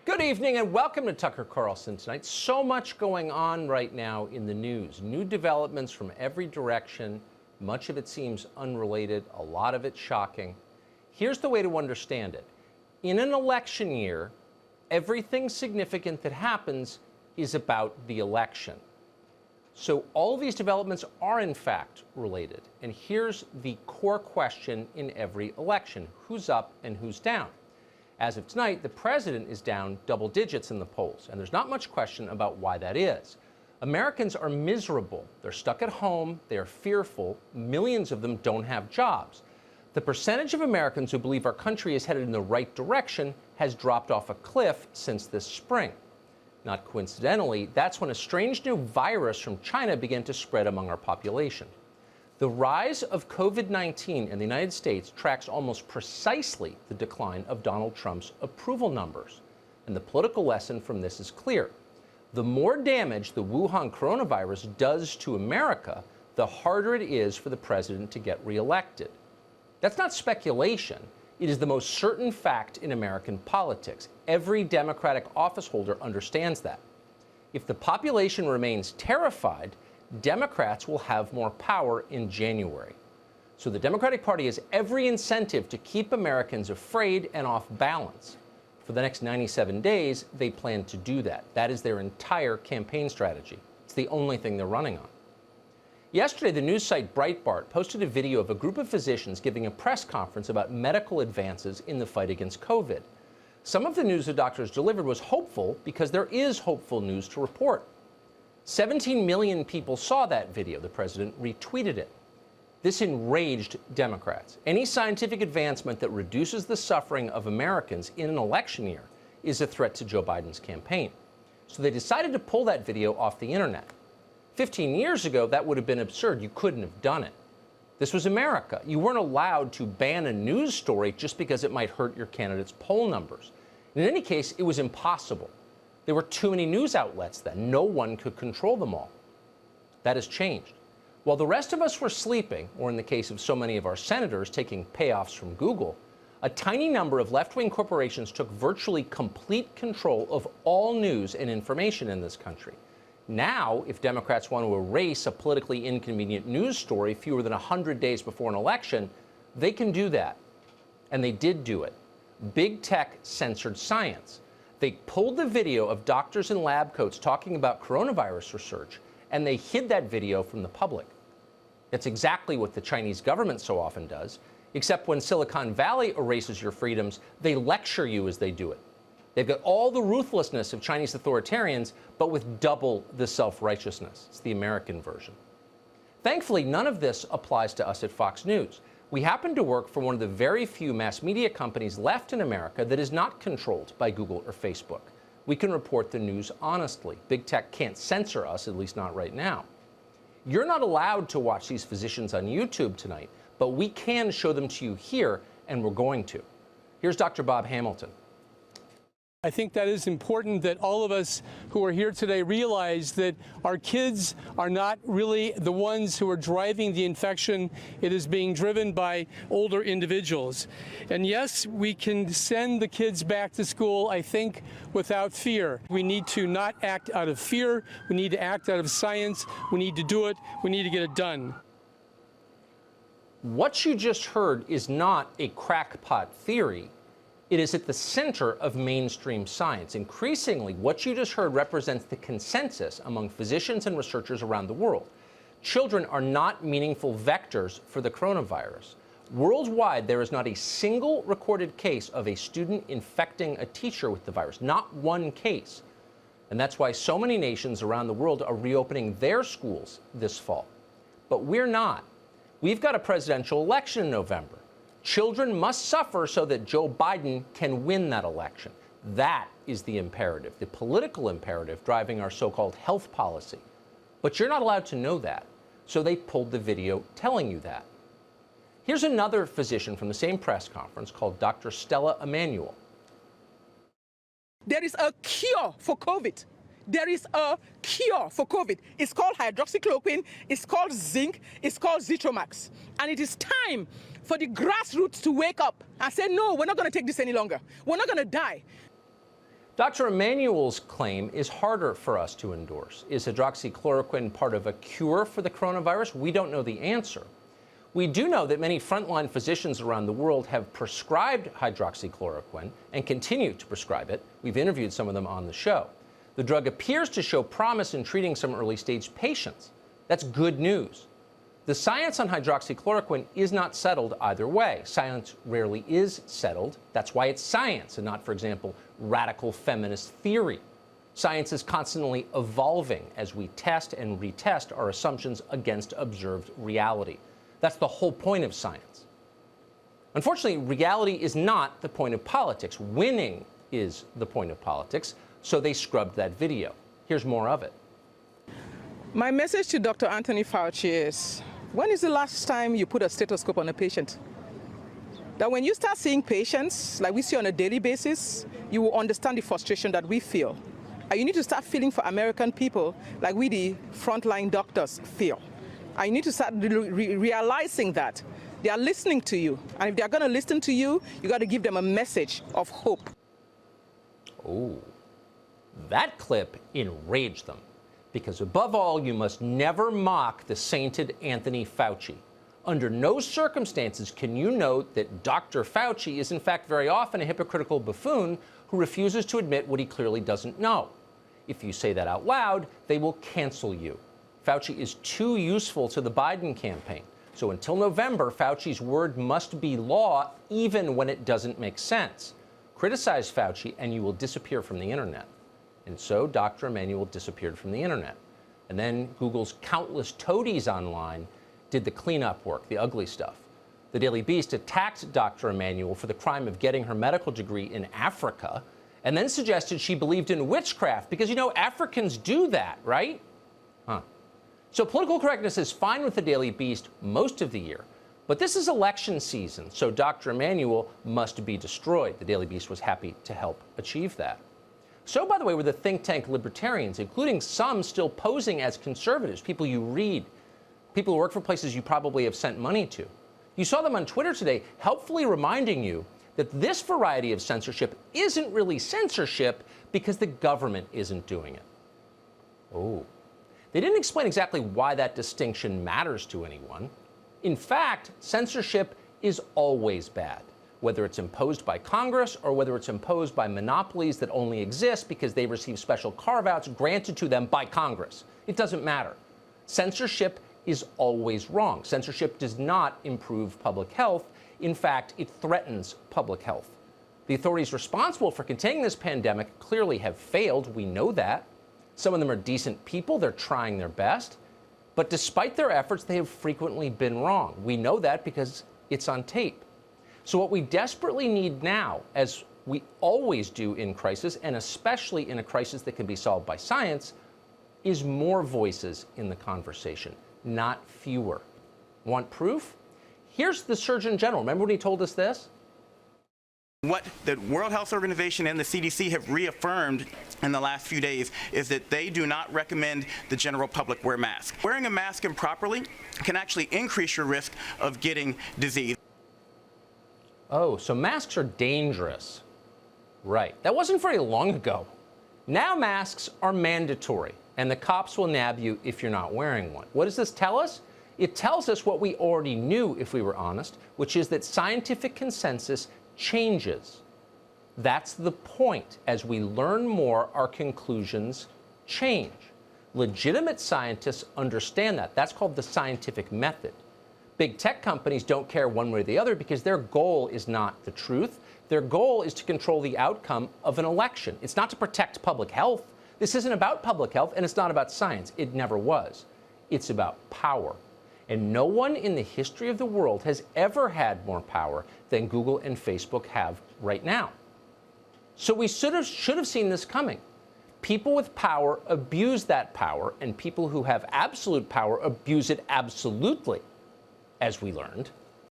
Good evening and welcome to Tucker Carlson Tonight. So much going on right now in the news. New developments from every direction. Much of it seems unrelated, a lot of it shocking. Here's the way to understand it. In an election year, everything significant that happens is about the election. So all of these developments are in fact related. And here's the core question in every election. Who's up and who's down? As of tonight, the president is down double digits in the polls, and there's not much question about why that is. Americans are miserable. They're stuck at home. They are fearful. Millions of them don't have jobs. The percentage of Americans who believe our country is headed in the right direction has dropped off a cliff since this spring. Not coincidentally, that's when a strange new virus from China began to spread among our population. The rise of COVID-19 in the United States tracks almost precisely the decline of Donald Trump's approval numbers. And the political lesson from this is clear. The more damage the Wuhan coronavirus does to America, the harder it is for the president to get reelected. That's not speculation. It is the most certain fact in American politics. Every Democratic office holder understands that. If the population remains terrified, Democrats will have more power in January. So the Democratic Party has every incentive to keep Americans afraid and off balance. For the next 97 days, they plan to do that. That is their entire campaign strategy. It's the only thing they're running on. Yesterday, the news site Breitbart posted a video of a group of physicians giving a press conference about medical advances in the fight against COVID. Some of the news the doctors delivered was hopeful because there is hopeful news to report. 17 million people saw that video. The president retweeted it. This enraged Democrats. Any scientific advancement that reduces the suffering of Americans in an election year is a threat to Joe Biden's campaign. So they decided to pull that video off the internet. 15 years ago, that would have been absurd. You couldn't have done it. This was America. You weren't allowed to ban a news story just because it might hurt your candidate's poll numbers. In any case, it was impossible. There were too many news outlets then. No one could control them all. That has changed. While the rest of us were sleeping, or in the case of so many of our senators taking payoffs from Google, a tiny number of left-wing corporations took virtually complete control of all news and information in this country. Now, if Democrats want to erase a politically inconvenient news story fewer than 100 days before an election, they can do that. And they did do it. Big tech censored science. They pulled the video of doctors in lab coats talking about coronavirus research, and they hid that video from the public. That's exactly what the Chinese government so often does, except when Silicon Valley erases your freedoms, they lecture you as they do it. They've got all the ruthlessness of Chinese authoritarians, but with double the self-righteousness. It's the American version. Thankfully, none of this applies to us at Fox News. We happen to work for one of the very few mass media companies left in America that is not controlled by Google or Facebook. We can report the news honestly. Big tech can't censor us, at least not right now. You're not allowed to watch these physicians on YouTube tonight, but we can show them to you here, and we're going to. Here's Dr. Bob Hamilton. I think that is important that all of us who are here today realize that our kids are not really the ones who are driving the infection. It is being driven by older individuals. And yes, we can send the kids back to school, I think, without fear. We need to not act out of fear. We need to act out of science. We need to do it. We need to get it done. What you just heard is not a crackpot theory. It is at the center of mainstream science. Increasingly, what you just heard represents the consensus among physicians and researchers around the world. Children are not meaningful vectors for the coronavirus. Worldwide, there is not a single recorded case of a student infecting a teacher with the virus, not one case. And that's why so many nations around the world are reopening their schools this fall. But we're not. We've got a presidential election in November. Children must suffer so that Joe Biden can win that election. That is the imperative, the political imperative driving our so-called health policy. But you're not allowed to know that, so they pulled the video telling you that. Here's another physician from the same press conference called Dr. Stella Emanuel. There is a cure for COVID. There is a cure for COVID. It's called hydroxychloroquine, it's called zinc, it's called Zithromax. And it is time for the grassroots to wake up and say, no, we're not going to take this any longer. We're not going to die. Dr. Emanuel's claim is harder for us to endorse. Is hydroxychloroquine part of a cure for the coronavirus? We don't know the answer. We do know that many frontline physicians around the world have prescribed hydroxychloroquine and continue to prescribe it. We've interviewed some of them on the show. The drug appears to show promise in treating some early-stage patients. That's good news. The science on hydroxychloroquine is not settled either way. Science rarely is settled. That's why it's science and not, for example, radical feminist theory. Science is constantly evolving as we test and retest our assumptions against observed reality. That's the whole point of science. Unfortunately, reality is not the point of politics. Winning is the point of politics, so they scrubbed that video. Here's more of it. My message to Dr. Anthony Fauci is, when is the last time you put a stethoscope on a patient? That when you start seeing patients, like we see on a daily basis, you will understand the frustration that we feel. And you need to start feeling for American people like we, the frontline doctors, feel. And you need to start realizing that they are listening to you. And if they're going to listen to you, you got to give them a message of hope. Oh, that clip enraged them. Because above all, you must never mock the sainted Anthony Fauci. Under no circumstances can you note that Dr. Fauci is in fact very often a hypocritical buffoon who refuses to admit what he clearly doesn't know. If you say that out loud, they will cancel you. Fauci is too useful to the Biden campaign. So until November, Fauci's word must be law even when it doesn't make sense. Criticize Fauci and you will disappear from the internet. And so Dr. Emanuel disappeared from the internet. And then Google's countless toadies online did the cleanup work, the ugly stuff. The Daily Beast attacked Dr. Emanuel for the crime of getting her medical degree in Africa, and then suggested she believed in witchcraft because, you know, Africans do that, right? So political correctness is fine with the Daily Beast most of the year. But this is election season, so Dr. Emanuel must be destroyed. The Daily Beast was happy to help achieve that. So, by the way, were the think tank libertarians, including some still posing as conservatives, people you read, people who work for places you probably have sent money to. You saw them on Twitter today, helpfully reminding you that this variety of censorship isn't really censorship because the government isn't doing it. Oh. They didn't explain exactly why that distinction matters to anyone. In fact, censorship is always bad, whether it's imposed by Congress or whether it's imposed by monopolies that only exist because they receive special carve-outs granted to them by Congress. It doesn't matter. Censorship is always wrong. Censorship does not improve public health. In fact, it threatens public health. The authorities responsible for containing this pandemic clearly have failed. We know that. Some of them are decent people. They're trying their best. But despite their efforts, they have frequently been wrong. We know that because it's on tape. So what we desperately need now, as we always do in crisis, and especially in a crisis that can be solved by science, is more voices in the conversation, not fewer. Want proof? Here's the Surgeon General. Remember when he told us this? What the World Health Organization and the CDC have reaffirmed in the last few days is that they do not recommend the general public wear masks. Wearing a mask improperly can actually increase your risk of getting disease. Oh, so masks are dangerous. Right. That wasn't very long ago. Now masks are mandatory, and the cops will nab you if you're not wearing one. What does this tell us? It tells us what we already knew, if we were honest, which is that scientific consensus changes. That's the point. As we learn more, our conclusions change. Legitimate scientists understand that. That's called the scientific method. Big tech companies don't care one way or the other because their goal is not the truth. Their goal is to control the outcome of an election. It's not to protect public health. This isn't about public health, and it's not about science. It never was. It's about power. And no one in the history of the world has ever had more power than Google and Facebook have right now. So we should have seen this coming. People with power abuse that power, and people who have absolute power abuse it absolutely, as we learned.